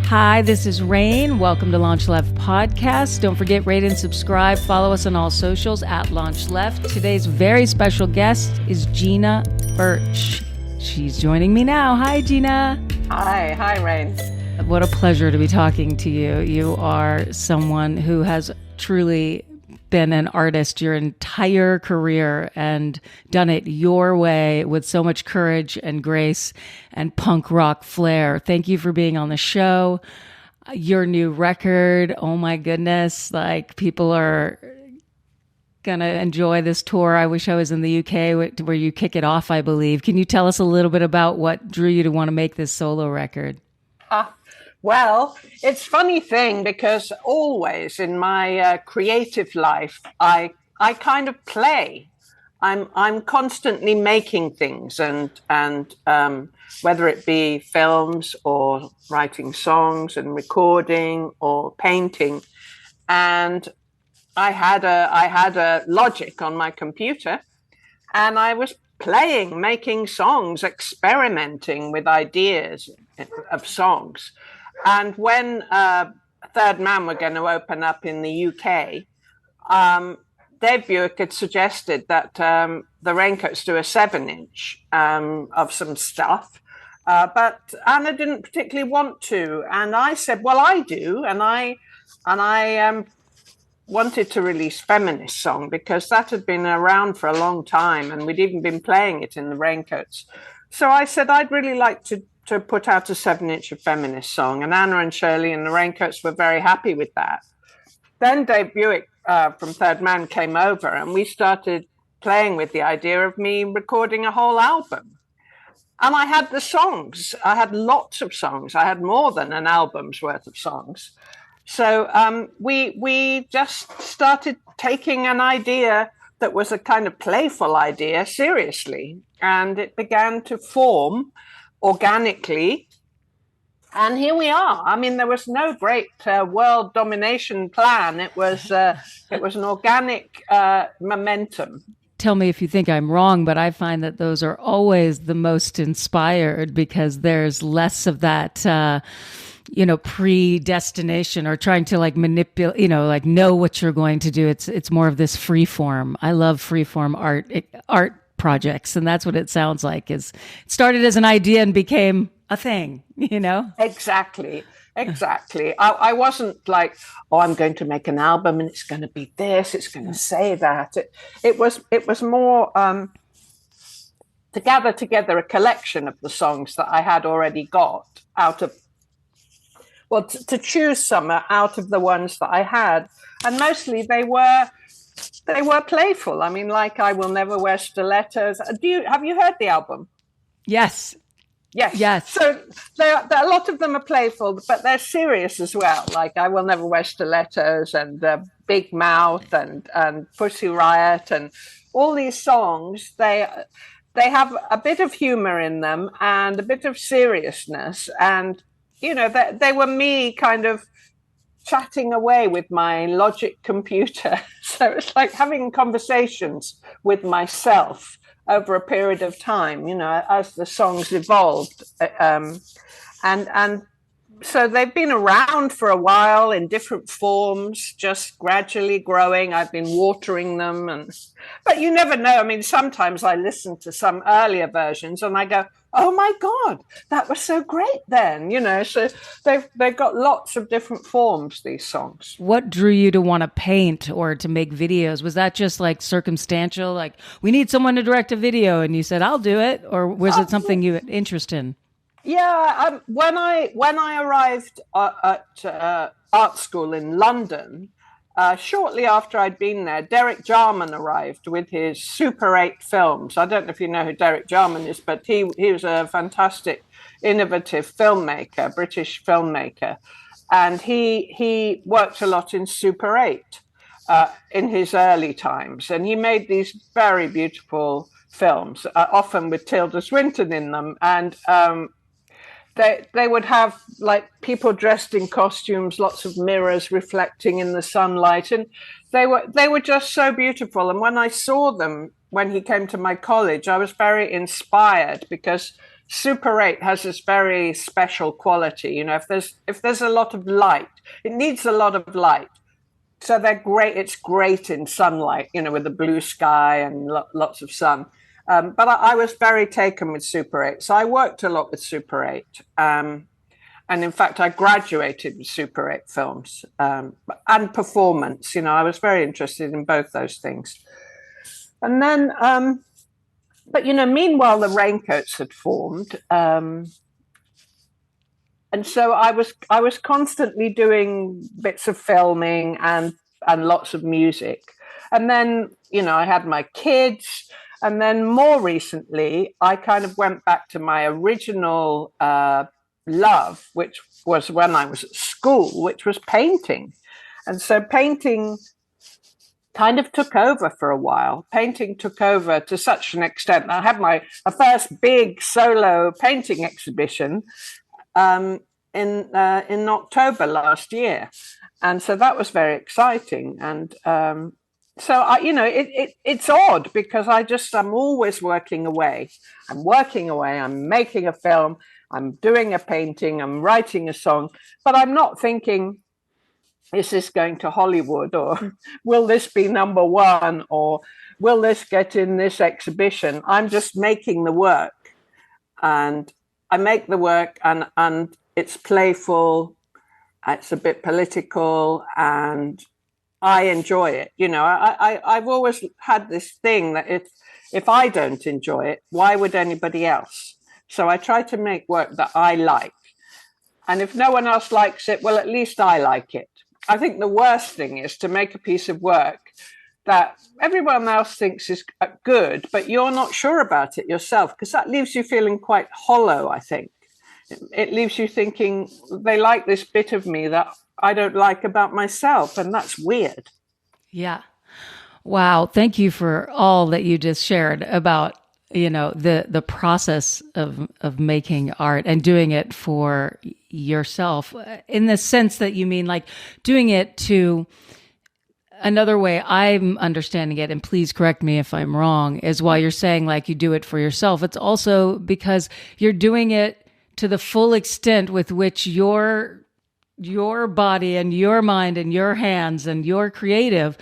Hi, this is Rain. Welcome to LaunchLeft Podcast. Don't forget, rate and subscribe. Follow us on all socials at LaunchLeft. Today's very special guest is Gina Birch. She's joining me now. Hi, Gina. Hi, Rain. What a pleasure to be talking to you. You are someone who has truly been an artist your entire career and done it your way with so much courage and grace and punk rock flair. Thank you for being on the show. Your new record, oh my goodness, like people are gonna enjoy this tour. I wish I was in the UK where you kick it off, I believe. Can you tell us a little bit about what drew you to want to make this solo record? Well, it's a funny thing because always in my creative life, I kind of play. I'm constantly making things, and whether it be films or writing songs and recording or painting, and I had a Logic on my computer, and I was playing, making songs, experimenting with ideas of songs. And when Third Man were going to open up in the UK, Dave Buick had suggested that the Raincoats do a 7-inch of some stuff, but Anna didn't particularly want to. And I said, well, I do. And I wanted to release Feminist Song because that had been around for a long time, and we'd even been playing it in the Raincoats. So I said, I'd really like to put out a 7-inch of Feminist Song. And Anna and Shirley and the Raincoats were very happy with that. Then Dave Buick from Third Man came over, and we started playing with the idea of me recording a whole album. And I had the songs. I had lots of songs. I had more than an album's worth of songs. So we just started taking an idea that was a kind of playful idea seriously. And it began to form organically. And here we are. I mean, there was no great world domination plan. It was an organic momentum. Tell me if you think I'm wrong, but I find that those are always the most inspired because there's less of that, predestination or trying to like manipulate, like know what you're going to do. It's more of this free form. I love free form art projects, and that's what it sounds like. It started as an idea and became a thing, Exactly. I wasn't like, I'm going to make an album and it's going to be this, it's going to say that. It was more to gather together a collection of the songs that I had already got to choose some out of the ones that I had, and mostly they were playful. I mean, like I Will Never Wear Stilettos. Have you heard the album? Yes. So a lot of them are playful, but they're serious as well. Like I Will Never Wear Stilettos and Big Mouth and Pussy Riot and all these songs. They have a bit of humor in them and a bit of seriousness. And, they were me kind of chatting away with my Logic computer. So it's like having conversations with myself over a period of time, as the songs evolved. And so they've been around for a while in different forms, just gradually growing. I've been watering them. But you never know. I mean, sometimes I listen to some earlier versions and I go, oh my God, that was so great then, so they've got lots of different forms, these songs. What drew you to want to paint or to make videos? Was that just like circumstantial? Like we need someone to direct a video and you said, I'll do it. Or was it something you had interest in? Yeah. When I arrived at art school in London, shortly after I'd been there, Derek Jarman arrived with his Super 8 films. I don't know if you know who Derek Jarman is, but he was a fantastic, innovative filmmaker, British filmmaker. And he worked a lot in Super 8 in his early times. And he made these very beautiful films, often with Tilda Swinton in them. And they would have like people dressed in costumes, lots of mirrors reflecting in the sunlight, and they were just so beautiful. And when I saw them when he came to my college, I was very inspired because Super 8 has this very special quality. If there's a lot of light, it needs a lot of light. So they're great. It's great in sunlight, with the blue sky and lots of sun. But I was very taken with Super 8. So I worked a lot with Super 8. And in fact, I graduated with Super 8 films and performance. I was very interested in both those things. And then, but meanwhile, the Raincoats had formed. And so I was constantly doing bits of filming and lots of music. And then, I had my kids. And then more recently, I kind of went back to my original love, which was when I was at school, which was painting. And so painting kind of took over for a while. Painting took over to such an extent. I had my first big solo painting exhibition in October last year, and so that was very exciting. And so it's odd because I'm always working away. I'm making a film. I'm doing a painting. I'm writing a song, but I'm not thinking, is this going to Hollywood, or will this be number one, or will this get in this exhibition? I'm just making the work, and I make the work, and it's playful, it's a bit political, and I enjoy it. I've always had this thing that if I don't enjoy it, why would anybody else? So I try to make work that I like. And if no one else likes it, well, at least I like it. I think the worst thing is to make a piece of work that everyone else thinks is good, but you're not sure about it yourself, because that leaves you feeling quite hollow, I think. It leaves you thinking they like this bit of me that I don't like about myself, and that's weird. Yeah. Wow. Thank you for all that you just shared about, the process of making art and doing it for yourself, in the sense that you mean like doing it to another way I'm understanding it, and please correct me if I'm wrong, is while you're saying like you do it for yourself, it's also because you're doing it to the full extent with which your body and your mind and your hands and your creative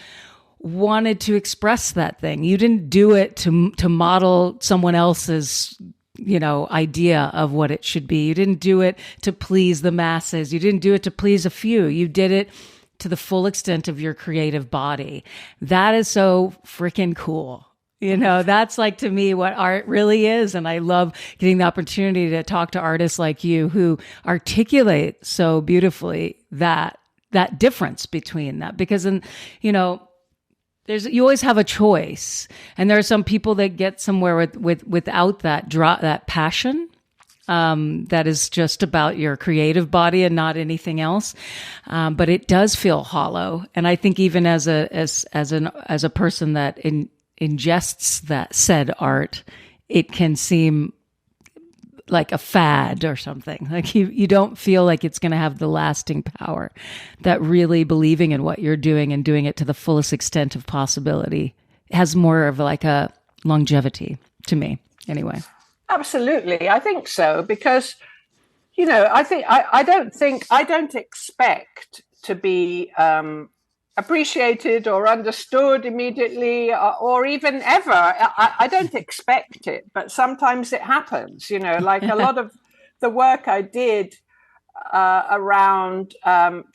wanted to express that thing. You didn't do it to model someone else's, idea of what it should be. You didn't do it to please the masses. You didn't do it to please a few. You did it to the full extent of your creative body. That is so freaking cool. That's like, to me, what art really is. And I love getting the opportunity to talk to artists like you who articulate so beautifully that difference between that. Because, you always have a choice. And there are some people that get somewhere without that passion. That is just about your creative body and not anything else. But it does feel hollow. And I think even as a person that ingests that said art, it can seem like a fad or something. Like you don't feel like it's going to have the lasting power that really believing in what you're doing and doing it to the fullest extent of possibility has more of like a longevity, to me anyway. Absolutely. I think so, because, I don't expect to be appreciated or understood immediately, or even ever. I don't expect it, but sometimes it happens, like a lot of the work I did around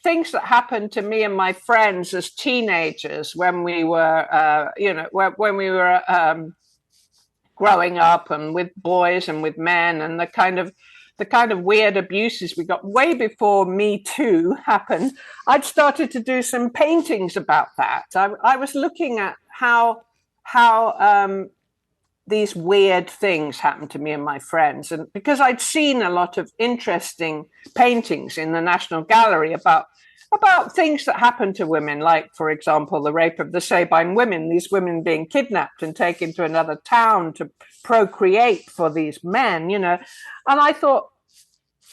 things that happened to me and my friends as teenagers when we were, when we were growing up, and with boys and with men, and the kind of weird abuses we got way before Me Too happened. I'd started to do some paintings about that. I was looking at how these weird things happened to me and my friends, and because I'd seen a lot of interesting paintings in the National Gallery about things that happen to women, like, for example, the rape of the Sabine women, these women being kidnapped and taken to another town to procreate for these men, And I thought,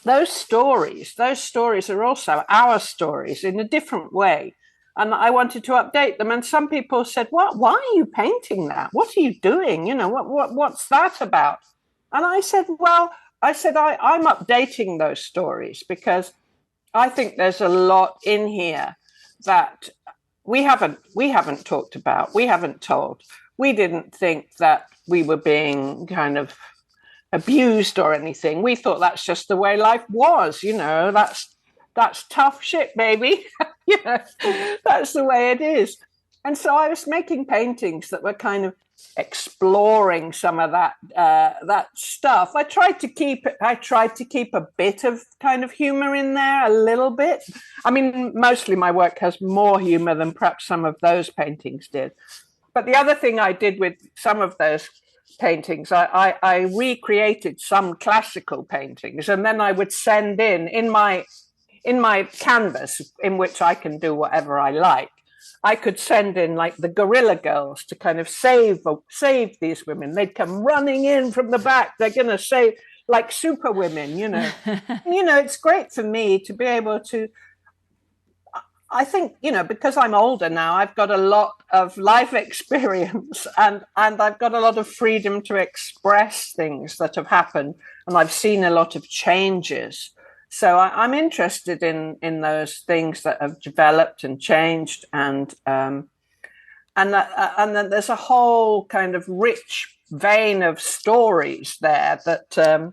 those stories are also our stories in a different way. And I wanted to update them. And some people said, "What? Why are you painting that? What are you doing? What's that about?" And I said, "Well, I'm updating those stories because I think there's a lot in here that we haven't talked about, we haven't told. We didn't think that we were being kind of abused or anything. We thought that's just the way life was, that's tough shit, baby. That's the way it is. And so I was making paintings that were kind of exploring some of that stuff. I tried to keep a bit of kind of humor in there, a little bit. I mean, mostly my work has more humor than perhaps some of those paintings did. But the other thing I did with some of those paintings, I recreated some classical paintings, and then I would send in my canvas, in which I can do whatever I like. I could send in like the guerrilla girls to kind of save these women. They'd come running in from the back. They're going to save, like super women, It's great for me to be able to, I think, because I'm older now, I've got a lot of life experience and I've got a lot of freedom to express things that have happened. And I've seen a lot of changes. So I'm interested in those things that have developed and changed, and then there's a whole kind of rich vein of stories there that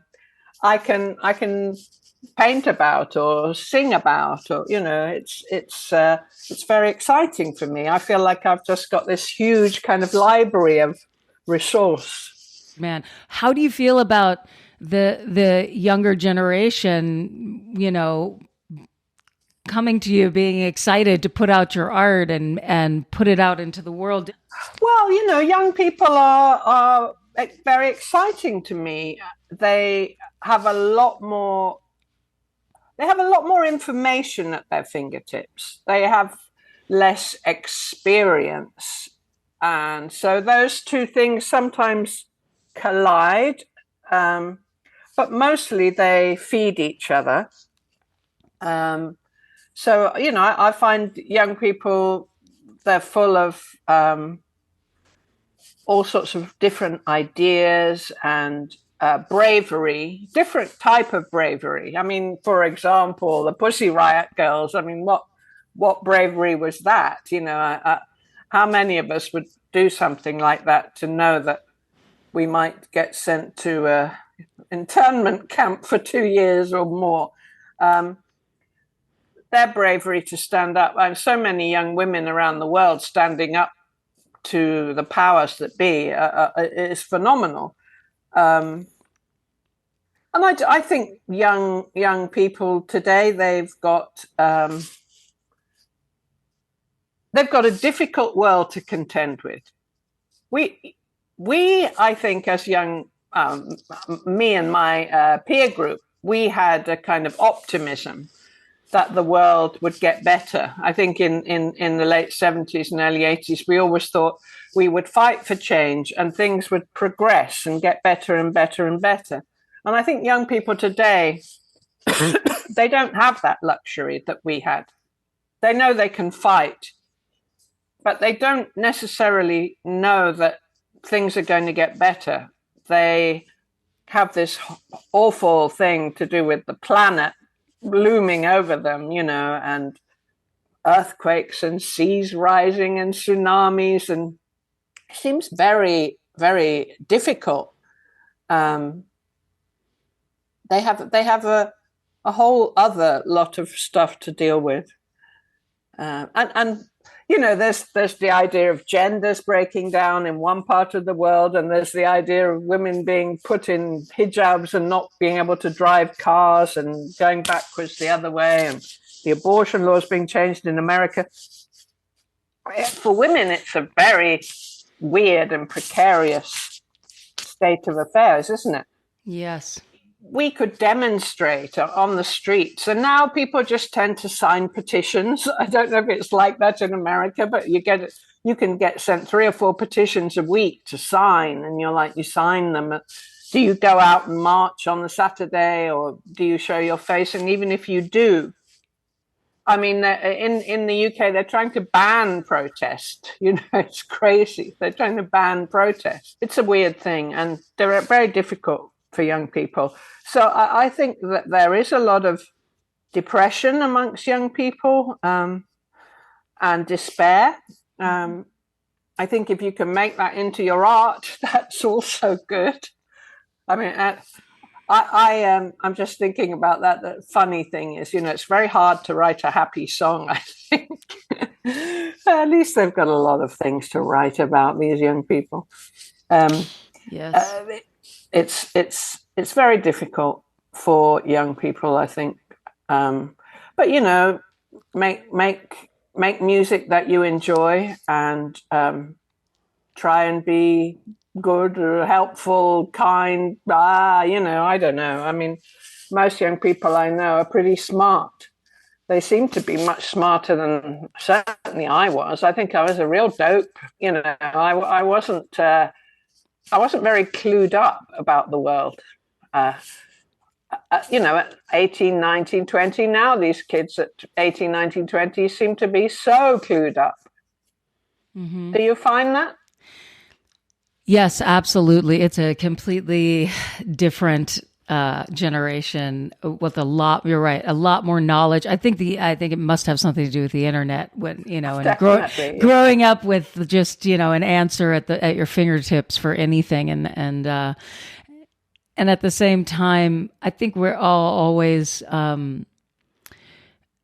I can paint about or sing about, or it's very exciting for me. I feel like I've just got this huge kind of library of resource. Man, how do you feel about the younger generation, coming to you, being excited to put out your art and put it out into the world? Well, young people are very exciting to me. They have a lot more information at their fingertips. They have less experience. And so those two things sometimes collide. But mostly they feed each other. So, I find young people, they're full of all sorts of different ideas and bravery, different type of bravery. I mean, for example, the Pussy Riot girls, I mean, what bravery was that? How many of us would do something like that to know that we might get sent to a internment camp for 2 years or more? Their bravery to stand up, and so many young women around the world standing up to the powers that be, is phenomenal. And I think young people today, they've got a difficult world to contend with. We, I think, as young, me and my peer group, we had a kind of optimism that the world would get better. I think in the late 70s and early 80s, we always thought we would fight for change and things would progress and get better and better and better. And I think young people today, they don't have that luxury that we had. They know they can fight, but they don't necessarily know that things are going to get better. They have this awful thing to do with the planet looming over them, and earthquakes and seas rising and tsunamis, and it seems very, very difficult. They have a whole other lot of stuff to deal with, and there's the idea of genders breaking down in one part of the world, and there's the idea of women being put in hijabs and not being able to drive cars and going backwards the other way, and the abortion laws being changed in America. For women, it's a very weird and precarious state of affairs, isn't it? Yes. We could demonstrate on the streets, and now people just tend to sign petitions. I don't know if it's like that in America, but you can get sent 3 or 4 petitions a week to sign, and you sign them. Do you go out and march on the Saturday, or do you show your face? And even if you do, I mean, in the UK, they're trying to ban protest. It's crazy. They're trying to ban protest. It's a weird thing, and they're very difficult for young people. So I think that there is a lot of depression amongst young people, and despair. I think if you can make that into your art, that's also good. I mean, I'm just thinking about that. The funny thing is, it's very hard to write a happy song, I think. At least they've got a lot of things to write about, these young people. Yes. It's very difficult for young people, I think. But make music that you enjoy, and try and be good or helpful, kind. I don't know. I mean, most young people I know are pretty smart. They seem to be much smarter than certainly I was. I think I was a real dope. I wasn't very clued up about the world. At 18, 19, 20, now these kids at 18, 19, 20 seem to be so clued up. Mm-hmm. Do you find that? Yes, absolutely. It's a completely different generation with you're right, a lot more knowledge. I think it must have something to do with the internet, when, and growing up with just, an answer at your fingertips for anything. And at the same time, I think we're all always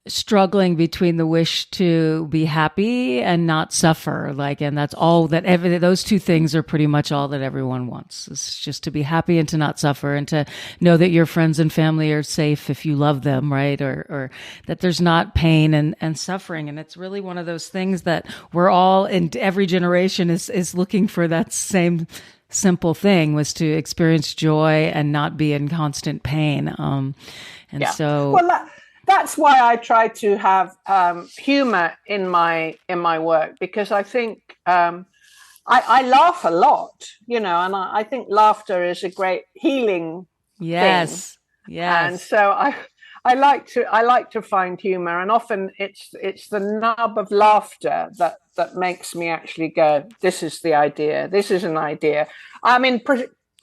struggling between the wish to be happy and not suffer. And that's all that those two things are pretty much all that everyone wants. It's just to be happy and to not suffer, and to know that your friends and family are safe if you love them, right? Or that there's not pain and suffering. And it's really one of those things that we're all, in every generation is looking for, that same simple thing, was to experience joy and not be in constant pain. That's why I try to have humor in my work, because I think I laugh a lot, and I think laughter is a great healing thing. Yes. And so I like to find humor, and often it's the nub of laughter that makes me actually go, this is the idea. This is an idea. I mean,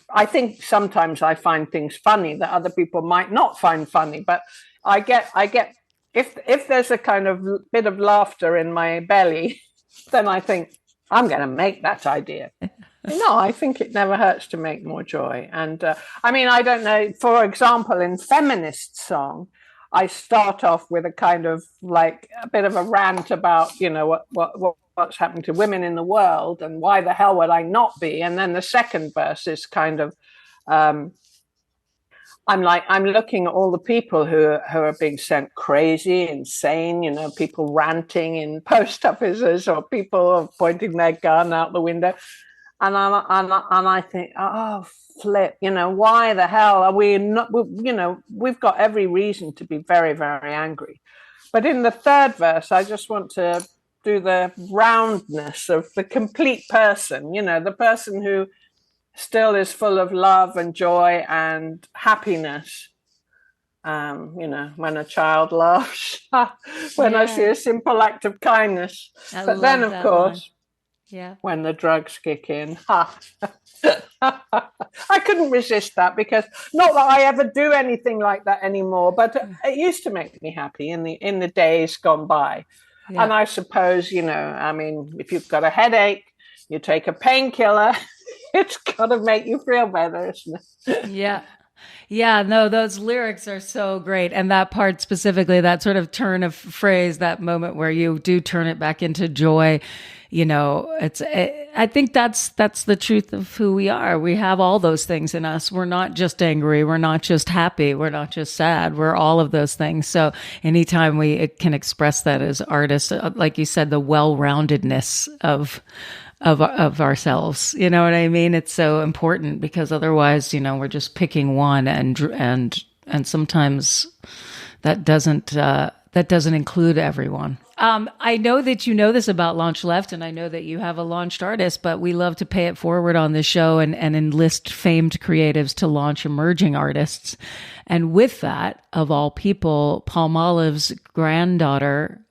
I think sometimes I find things funny that other people might not find funny, but I get if there's a kind of bit of laughter in my belly, then I think I'm going to make that idea. No, I think it never hurts to make more joy. And I mean, I don't know, for example, in feminist song, I start off with a kind of like a bit of a rant about, what's happening to women in the world and why the hell would I not be? And then the second verse is kind of, I'm looking at all the people who are being sent crazy, insane, people ranting in post offices, or people pointing their gun out the window. And I think, oh, flip, why the hell are we not, we've got every reason to be very, very angry. But in the third verse, I just want to do the roundness of the complete person, the person who still is full of love and joy and happiness. When a child laughs, I see a simple act of kindness. But then, of course, when the drugs kick in, I couldn't resist that, because not that I ever do anything like that anymore, but it used to make me happy in the days gone by. Yeah. And I suppose, if you've got a headache, you take a painkiller. It's got to make you feel better, isn't it? Yeah. Yeah, no, those lyrics are so great. And that part specifically, that sort of turn of phrase, that moment where you do turn it back into joy, I think that's the truth of who we are. We have all those things in us. We're not just angry. We're not just happy. We're not just sad. We're all of those things. So anytime we can express that as artists, like you said, the well-roundedness of ourselves, you know what I mean? It's so important, because otherwise, we're just picking one, and sometimes that doesn't include everyone. I know that you know this about LaunchLeft, and I know that you have a launched artist, but we love to pay it forward on this show and enlist famed creatives to launch emerging artists. And with that, of all people, Palmolive's granddaughter,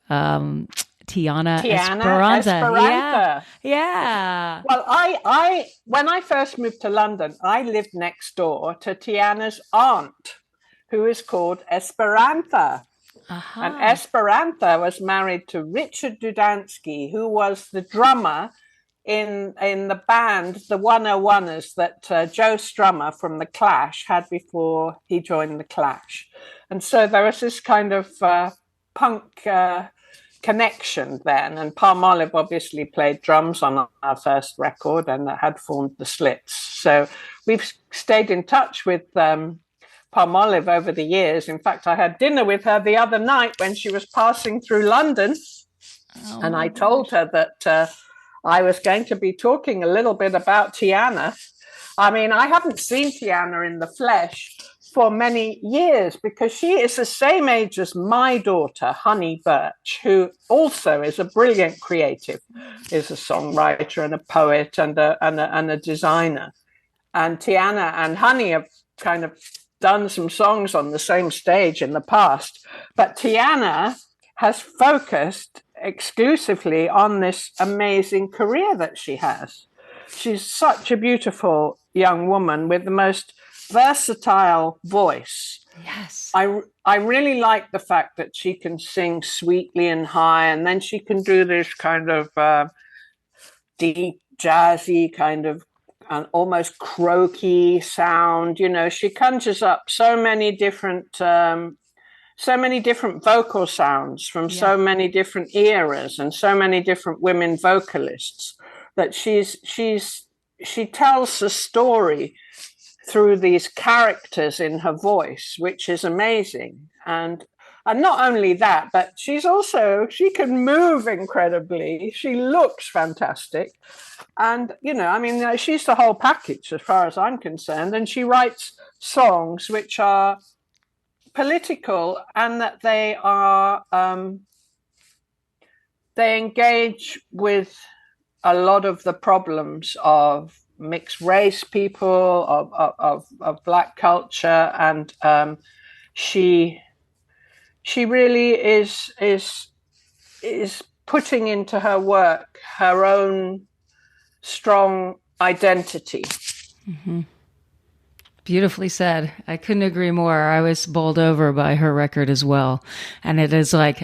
Tianna Tianna Esperanza. Esperanza. Yeah. Well, I when I first moved to London, I lived next door to Tianna's aunt, who is called Esperanza. And Esperanza was married to Richard Dudansky, who was the drummer in the band, the 101ers, that Joe Strummer from The Clash had before he joined The Clash. And so there was this kind of punk connection then. And Palmolive obviously played drums on our first record and had formed the Slits. So we've stayed in touch with Palmolive over the years. In fact, I had dinner with her the other night when she was passing through London. And I told her that I was going to be talking a little bit about Tianna. I mean, I haven't seen Tianna in the flesh for many years because she is the same age as my daughter, Honey Birch, who also is a brilliant creative, is a songwriter and a poet and a designer. And Tianna and Honey have kind of done some songs on the same stage in the past. But Tianna has focused exclusively on this amazing career that she has. She's such a beautiful young woman with the most versatile voice. Yes. I really like the fact that she can sing sweetly and high, and then she can do this kind of deep, jazzy kind of almost croaky sound. You know, she conjures up so many different vocal sounds from so many different eras and so many different women vocalists that she tells the story through these characters in her voice, which is amazing. And not only that, but she can move incredibly. She looks fantastic. And, you know, I mean, she's the whole package as far as I'm concerned. And she writes songs which are political and that they engage with a lot of the problems of mixed race people, of Black culture, and she really is putting into her work her own strong identity. Mm-hmm. Beautifully said. I couldn't agree more. I was bowled over by her record as well. And it is like,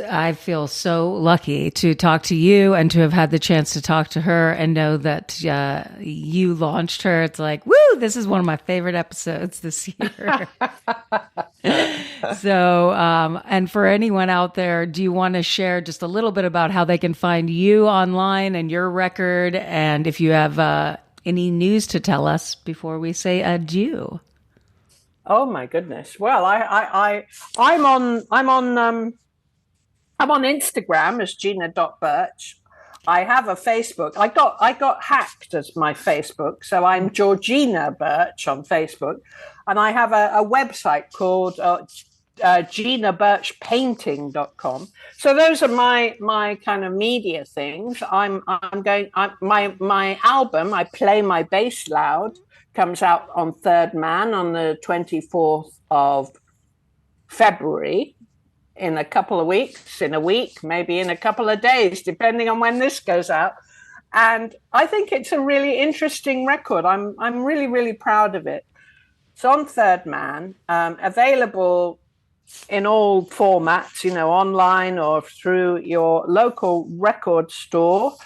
I feel so lucky to talk to you and to have had the chance to talk to her and know that you launched her. It's like, woo, this is one of my favorite episodes this year. So, and for anyone out there, do you want to share just a little bit about how they can find you online and your record? And if you have any news to tell us before we say adieu? Oh my goodness! Well, I'm on Instagram as Gina.Birch. I have a Facebook. I got hacked as my Facebook, so I'm Georgina Birch on Facebook, and I have a website called GinaBirchPainting.com. So those are my kind of media things. My album, I Play My Bass Loud, comes out on Third Man on the 24th of February. In a couple of weeks, in a week, maybe in a couple of days, depending on when this goes out. And I think it's a really interesting record. I'm really, really proud of it. It's on Third Man, available in all formats, you know, online or through your local record store.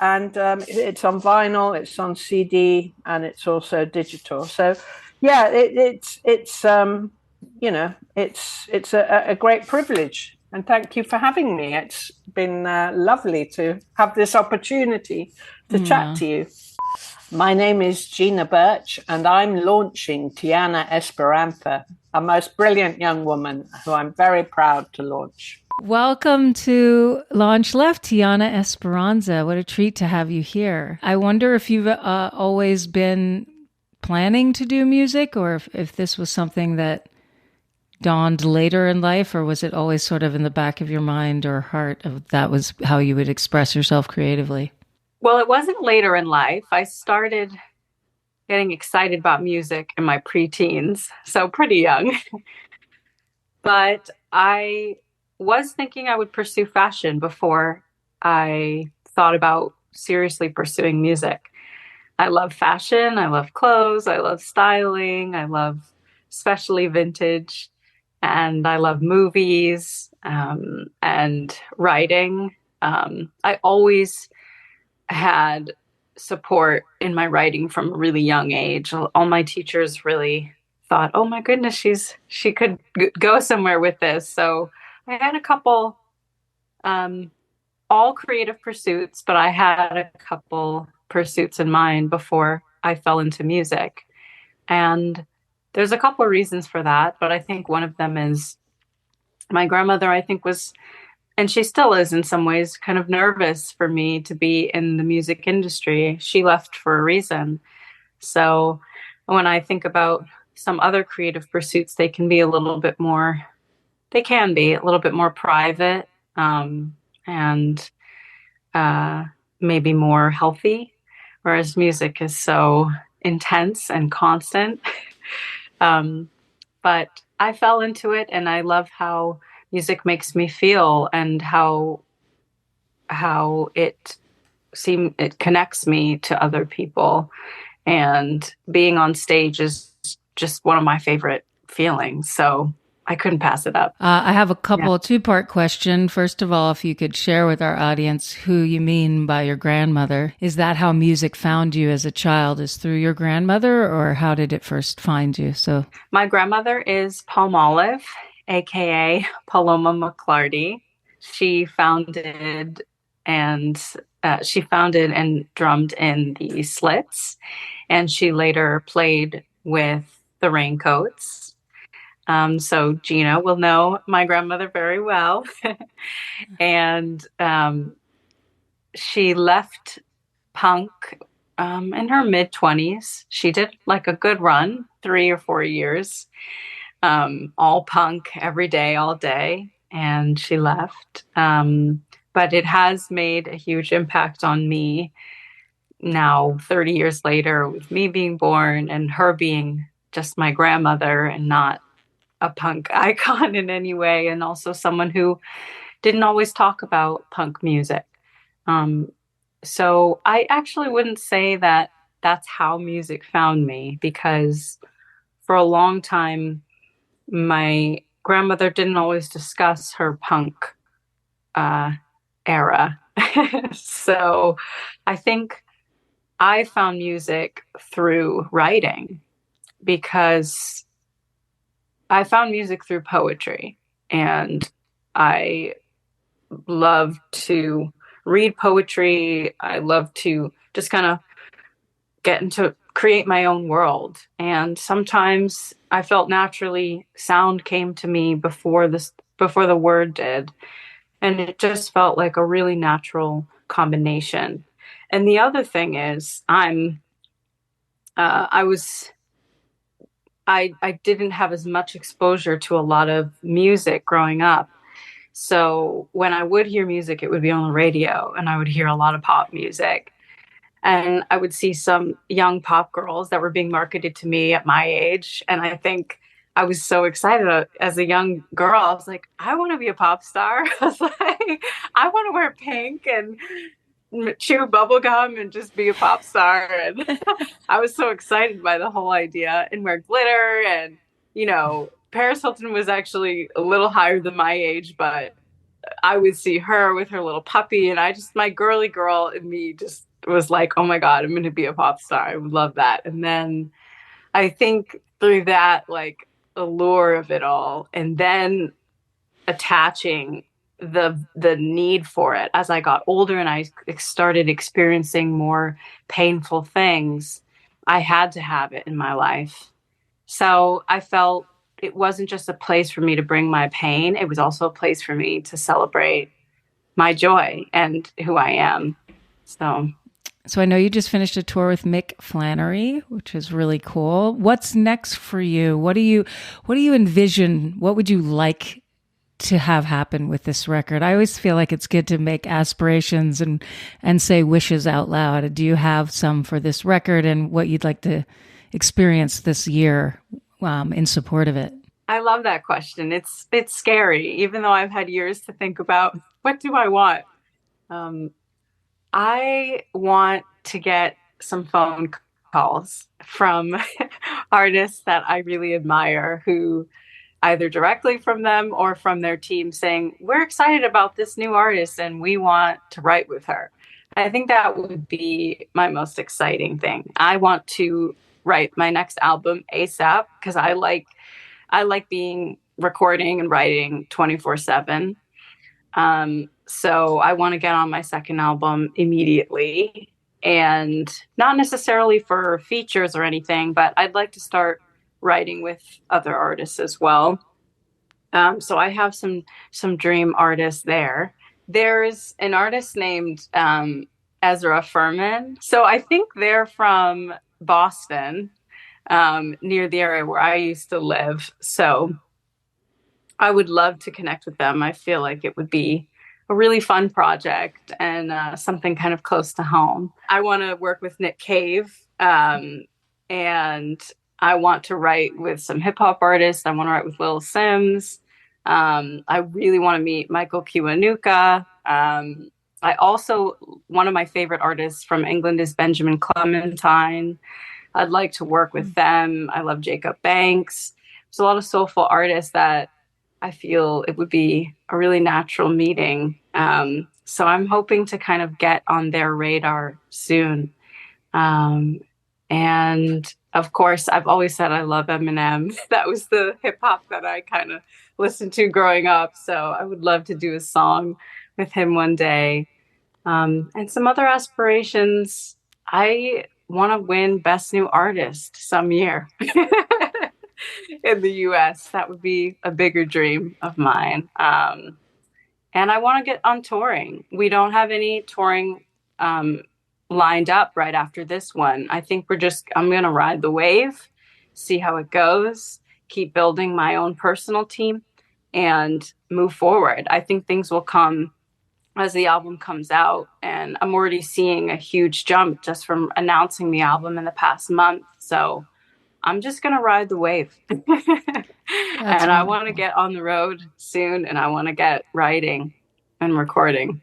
And it's on vinyl, it's on CD, and it's also digital. So, yeah, it's you know, it's a great privilege. And thank you for having me. It's been lovely to have this opportunity to chat to you. My name is Gina Birch, and I'm launching Tianna Esperanza, a most brilliant young woman who I'm very proud to launch. Welcome to LaunchLeft, Tianna Esperanza. What a treat to have you here. I wonder if you've always been planning to do music, or if this was something that dawned later in life, or was it always sort of in the back of your mind or heart of that was how you would express yourself creatively? Well, it wasn't later in life. I started getting excited about music in my preteens, so pretty young. But I was thinking I would pursue fashion before I thought about seriously pursuing music. I love fashion. I love clothes. I love styling. I love especially vintage. And I love movies and writing. I always had support in my writing from a really young age. All my teachers really thought, "Oh my goodness, she could go somewhere with this." So I had a couple, all creative pursuits, but I had a couple pursuits in mind before I fell into music. And there's a couple of reasons for that, but I think one of them is my grandmother, I think, was, and she still is in some ways, kind of nervous for me to be in the music industry. She left for a reason. So when I think about some other creative pursuits, they can be a little bit more private, and maybe more healthy, whereas music is so intense and constant. But I fell into it, and I love how music makes me feel, and how it connects me to other people. And being on stage is just one of my favorite feelings. So I couldn't pass it up. I have a couple two-part question. First of all, if you could share with our audience who you mean by your grandmother. Is that how music found you as a child, is through your grandmother, or how did it first find you? So my grandmother is Palmolive, aka Paloma McClarty. She founded and drummed in the Slits, and she later played with the Raincoats. So Gina will know my grandmother very well. And she left punk in her mid-20s. She did like a good run, 3 or 4 years, all punk every day, all day. And she left. But it has made a huge impact on me now, 30 years later, with me being born and her being just my grandmother and not a punk icon in any way, and also someone who didn't always talk about punk music. So I actually wouldn't say that that's how music found me, because for a long time, my grandmother didn't always discuss her punk era. So I think I found music through writing, because I found music through poetry, and I love to read poetry. I love to just kind of create my own world. And sometimes I felt naturally sound came to me before the word did. And it just felt like a really natural combination. And the other thing is I didn't have as much exposure to a lot of music growing up. So when I would hear music, it would be on the radio, and I would hear a lot of pop music. And I would see some young pop girls that were being marketed to me at my age. And I think I was so excited as a young girl. I was like, I want to be a pop star. I was like, I want to wear pink and chew bubble gum and just be a pop star. And I was so excited by the whole idea, and wear glitter. And, Paris Hilton was actually a little higher than my age, but I would see her with her little puppy, and my girly girl in me just was like, oh my God, I'm going to be a pop star. I would love that. And then I think through that, like, allure of it all, and then attaching the need for it as I got older and I started experiencing more painful things, I had to have it in my life. So I felt it wasn't just a place for me to bring my pain. It was also a place for me to celebrate my joy and who I am. So I know you just finished a tour with Mick Flannery, which is really cool. What's next for you? What do you envision? What would you like to have happen with this record? I always feel like it's good to make aspirations and say wishes out loud. Do you have some for this record and what you'd like to experience this year in support of it? I love that question. It's scary, even though I've had years to think about what do I want. Um, I want to get some phone calls from artists that I really admire, who either directly from them or from their team saying, we're excited about this new artist and we want to write with her. I think that would be my most exciting thing. I want to write my next album ASAP because I like being recording and writing 24/7. So I want to get on my second album immediately, and not necessarily for features or anything, but I'd like to start writing with other artists as well. So I have some dream artists there. There's an artist named Ezra Furman. So I think they're from Boston, near the area where I used to live. So I would love to connect with them. I feel like it would be a really fun project and something kind of close to home. I want to work with Nick Cave, and I want to write with some hip hop artists. I want to write with Lil Sims. I really want to meet Michael Kiwanuka. One of my favorite artists from England is Benjamin Clementine. I'd like to work with them. I love Jacob Banks. There's a lot of soulful artists that I feel it would be a really natural meeting. So I'm hoping to kind of get on their radar soon. And of course, I've always said I love Eminem. That was the hip hop that I kind of listened to growing up. So I would love to do a song with him one day. And some other aspirations. I want to win Best New Artist some year in the US. That would be a bigger dream of mine. And I want to get on touring. We don't have any touring lined up right after this one. I think I'm going to ride the wave, see how it goes, keep building my own personal team, and move forward. I think things will come as the album comes out, and I'm already seeing a huge jump just from announcing the album in the past month. So I'm just going to ride the wave. And I want to get on the road soon, and I want to get writing and recording.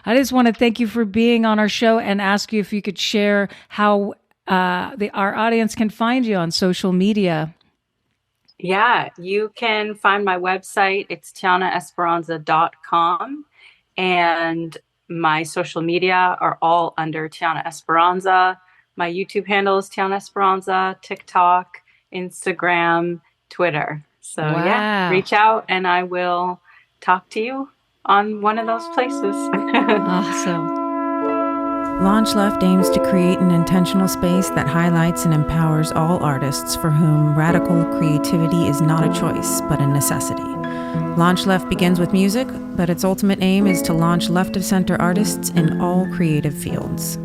I just want to thank you for being on our show and ask you if you could share how our audience can find you on social media. Yeah, you can find my website. It's tiannaesperanza.com. And my social media are all under Tianna Esperanza. My YouTube handle is Tianna Esperanza, TikTok, Instagram, Twitter. So yeah, reach out and I will talk to you on one of those places. Awesome. LaunchLeft aims to create an intentional space that highlights and empowers all artists for whom radical creativity is not a choice, but a necessity. LaunchLeft begins with music, but its ultimate aim is to launch left-of-center artists in all creative fields.